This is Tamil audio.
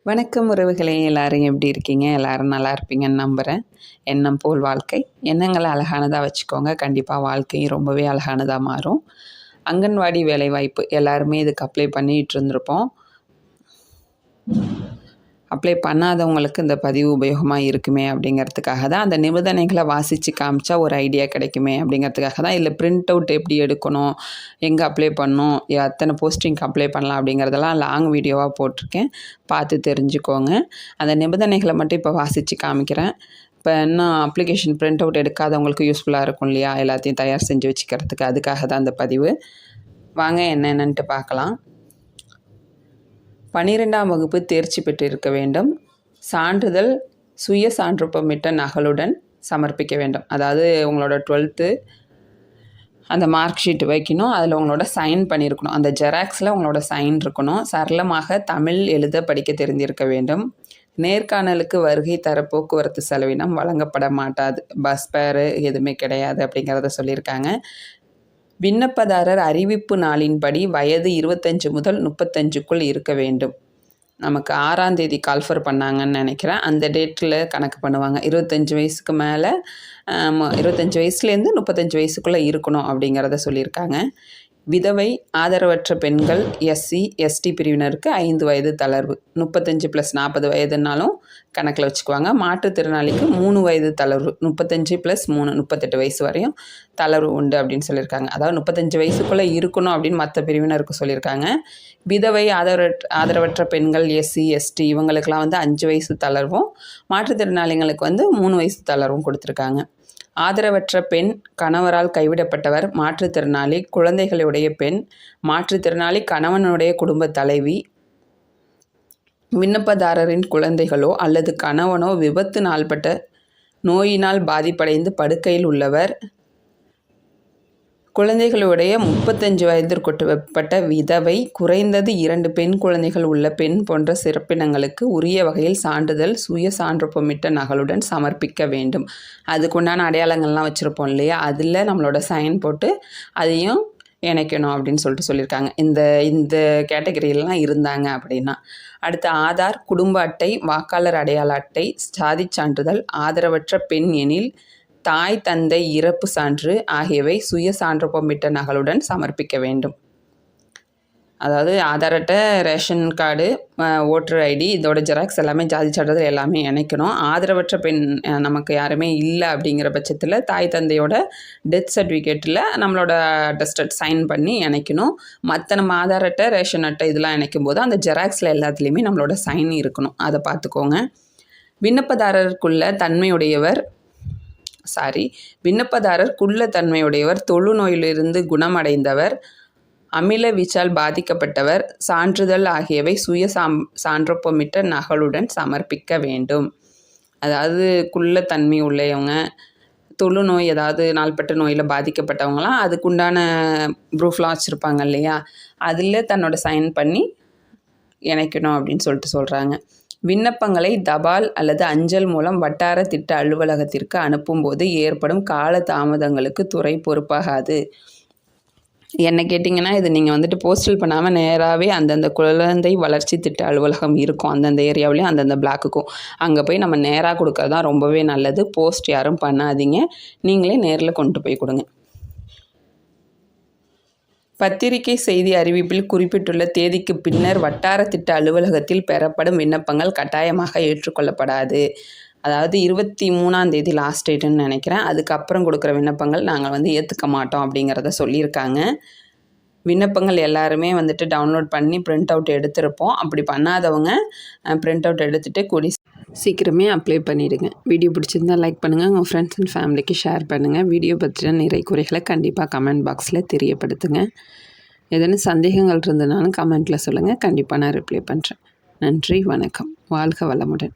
வணக்கம் உறவுகளே, எல்லாரும் எப்படி இருக்கீங்க? எல்லாரும் நல்லா இருப்பீங்கன்னு நம்புகிறேன். எண்ணம் போல் வாழ்க்கை. எண்ணங்களை அழகானதாக வச்சுக்கோங்க. கண்டிப்பாக வாழ்க்கையும் ரொம்பவே அழகானதாக மாறும். அங்கன்வாடி வேலைவாய்ப்பு எல்லாருமே இதுக்கு அப்ளை பண்ணிகிட்டு இருந்திருப்போம். அப்ளை பண்ணாதவங்களுக்கு இந்த பதிவு உபயோகமாக இருக்குமே அப்படிங்கிறதுக்காக தான், அந்த நிபந்தனைகளை வாசித்து காமிச்சா ஒரு ஐடியா கிடைக்குமே அப்படிங்கிறதுக்காக தான். இல்லை பிரிண்ட் அவுட் எப்படி எடுக்கணும், எங்கே அப்ளை பண்ணணும், எத்தனை போஸ்டிங்க்கு அப்ளை பண்ணலாம் அப்படிங்கிறதெல்லாம் லாங் வீடியோவாக போட்டிருக்கேன், பார்த்து தெரிஞ்சுக்கோங்க. அந்த நிபந்தனைகளை மட்டும் இப்போ வாசித்து காமிக்கிறேன். இப்போ இன்னும் அப்ளிகேஷன் பிரிண்ட் அவுட் எடுக்காதவங்களுக்கு யூஸ்ஃபுல்லாக இருக்கும் இல்லையா, எல்லாத்தையும் தயார் செஞ்சு வச்சுக்கிறதுக்கு. அதுக்காக தான் அந்த பதிவு. வாங்க என்னென்னன்ட்டு பார்க்கலாம். 12ஆம் வகுப்பு தேர்ச்சி பெற்றிருக்க வேண்டும். சான்றிதழ் சுய சான்றொப்பமிட்ட நகலுடன் சமர்ப்பிக்க வேண்டும். அதாவது உங்களோட 12th அந்த மார்க் ஷீட் வைக்கணும், அதில் உங்களோட சைன் பண்ணியிருக்கணும். அந்த ஜெராக்ஸில் உங்களோட சைன் இருக்கணும். சரளமாக தமிழ் எழுத படிக்க தெரிந்திருக்க வேண்டும். நேர்காணலுக்கு வருகை தர போக்குவரத்து செலவினம் வழங்கப்பட மாட்டாது. பஸ் பேரு எதுவுமே கிடையாது அப்படிங்கிறத சொல்லியிருக்காங்க. விண்ணப்பதாரர் அறிவிப்பு நாளின்படி வயது 25 முதல் 35க்குள் இருக்க வேண்டும். நமக்கு 6ஆம் தேதி கால்ஃபர் பண்ணாங்கன்னு நினைக்கிறேன். அந்த டேட்டில் கணக்கு பண்ணுவாங்க. 25 வயசுக்கு மேலே 25 வயசுலேருந்து 35 வயசுக்குள்ளே இருக்கணும் அப்படிங்கிறத சொல்லியிருக்காங்க. விதவை, ஆதரவற்ற பெண்கள், எஸ்சி எஸ்டி பிரிவினருக்கு 5 வயது தளர்வு. 35 + 40 வயதுனாலும் கணக்கில் வச்சுக்குவாங்க. மாற்றுத்திறனாளிக்கு 3 வயது தளர்வு. 35 + 3 38 வயசு வரையும் தளர்வு உண்டு அப்படின்னு சொல்லியிருக்காங்க. அதாவது 35 வயசுக்குள்ளே இருக்கணும் அப்படின்னு மற்ற பிரிவினருக்கு சொல்லியிருக்காங்க. விதவை, ஆதரவற்ற பெண்கள், எஸ்சி எஸ்டி இவங்களுக்கெல்லாம் 5 வயசு தளர்வும், மாற்றுத்திறனாளிகளுக்கு 3 வயசு தளர்வும் கொடுத்துருக்காங்க. ஆதரவற்ற பெண், கணவரால் கைவிடப்பட்டவர், மாற்றுத்திறனாளி, குழந்தைகளுடைய பெண், மாற்றுத்திறனாளி கணவனுடைய குடும்ப தலைவி, விண்ணப்பதாரரின் குழந்தைகளோ அல்லது கணவனோ விபத்து நாள்பட்ட நோயினால் பாதிப்படைந்து படுக்கையில் உள்ளவர், குழந்தைகளுடைய 35 வயதிற்குட்பட்ட விதவை, குறைந்தது 2 பெண் குழந்தைகள் உள்ள பெண் போன்ற சிறப்பினங்களுக்கு உரிய வகையில் சான்றிதழ் சுய சான்றொப்பமிட்ட நகலுடன் சமர்ப்பிக்க வேண்டும். அதுக்குண்டான அடையாளங்கள்லாம் வச்சுருப்போம் இல்லையா, அதில் நம்மளோட சைன் போட்டு அதையும் இணைக்கணும் அப்படின்னு சொல்லியிருக்காங்க. இந்த கேட்டகரியிலலாம் இருந்தாங்க அப்படின்னா. அடுத்து ஆதார், குடும்ப அட்டை, வாக்காளர் அடையாள அட்டை, சாதிச் சான்றிதழ், ஆதரவற்ற பெண் எனில் தாய் தந்தை இறப்பு சான்று ஆகியவை சுய சான்றொப்பமிட்ட நகலுடன் சமர்ப்பிக்க வேண்டும். அதாவது ஆதார் அட்டை, ரேஷன் கார்டு, ஓட்டர் ஐடி இதோட ஜெராக்ஸ் எல்லாமே, ஜாதி சான்றிதழ் எல்லாமே இணைக்கணும். ஆதரவற்ற பெண் நமக்கு யாருமே இல்லை அப்படிங்கிற பட்சத்தில் தாய் தந்தையோட டெத் சர்டிஃபிகேட்டில் நம்மளோட அட்டஸ்டட் சைன் பண்ணி இணைக்கணும். மற்ற நம்ம ஆதார் அட்டை, ரேஷன் அட்டை இதெல்லாம் இணைக்கும் போது அந்த ஜெராக்ஸில் எல்லாத்துலேயுமே நம்மளோட சைன் இருக்கணும். அதை பார்த்துக்கோங்க. விண்ணப்பதாரர் குள்ள தன்மையுடையவர், தொழுநோயிலிருந்து குணமடைந்தவர், அமில வீச்சால் பாதிக்கப்பட்டவர், சான்றிதழ் ஆகியவை சுய சான்றொப்பமிட்ட நகலுடன் சமர்ப்பிக்க வேண்டும். அதாவது குள்ள தன்மை உள்ளவங்க, தொழுநோய் ஏதாவது நாள்பட்ட நோயில் பாதிக்கப்பட்டவங்களாம் அதுக்குண்டான ப்ரூஃப்லாம் வச்சுருப்பாங்க இல்லையா, அதில் தன்னோட சைன் பண்ணி இணைக்கணும் அப்படின்னு சொல்கிறாங்க. விண்ணப்பங்களை தபால் அல்லது அஞ்சல் மூலம் வட்டார திட்ட அலுவலகத்திற்கு அனுப்பும்போது ஏற்படும் கால தாமதங்களுக்கு துறை பொறுப்பாகாது. என்ன கேட்டிங்கன்னா, இது நீங்கள் போஸ்டல் பண்ணாமல் நேராகவே அந்தந்த குழந்தை வளர்ச்சி திட்ட அலுவலகம் இருக்கும், அந்தந்த ஏரியாவிலையும் அந்தந்த பிளாக்குக்கும் அங்கே போய் நம்ம நேராக கொடுக்கறது தான் ரொம்பவே நல்லது. போஸ்ட் யாரும் பண்ணாதீங்க, நீங்களே நேரில் கொண்டு போய் கொடுங்க. பத்திரிகை செய்தி அறிவிப்பில் குறிப்பிட்டுள்ள தேதிக்கு பின்னர் வட்டார திட்ட அலுவலகத்தில் பெறப்படும் விண்ணப்பங்கள் கட்டாயமாக ஏற்றுக்கொள்ளப்படாது. அதாவது 23ஆம் தேதி லாஸ்ட் டேட்டுன்னு நினைக்கிறேன். அதுக்கப்புறம் கொடுக்குற விண்ணப்பங்கள் நாங்கள் ஏற்றுக்க மாட்டோம் அப்படிங்கிறத சொல்லியிருக்காங்க. விண்ணப்பங்கள் எல்லாருமே டவுன்லோட் பண்ணி பிரிண்ட் அவுட் எடுத்திருப்போம். அப்படி பண்ணாதவங்க பிரிண்ட் அவுட் எடுத்துகிட்டு சீக்கிரமே அப்ளை பண்ணிவிடுங்க. வீடியோ பிடிச்சிருந்தால் லைக் பண்ணுங்கள், உங்கள் ஃப்ரெண்ட்ஸ் அண்ட் ஃபேமிலிக்கு ஷேர் பண்ணுங்கள். வீடியோ பற்றின நிறை குறைகளை கண்டிப்பாக கமெண்ட் பாக்ஸில் தெரியப்படுத்துங்க. எதனா சந்தேகங்கள் இருந்ததுனாலும் கமெண்ட்டில் சொல்லுங்கள், கண்டிப்பாக நான் ரிப்ளை பண்ணுறேன். நன்றி, வணக்கம், வாழ்க வளமுடன்.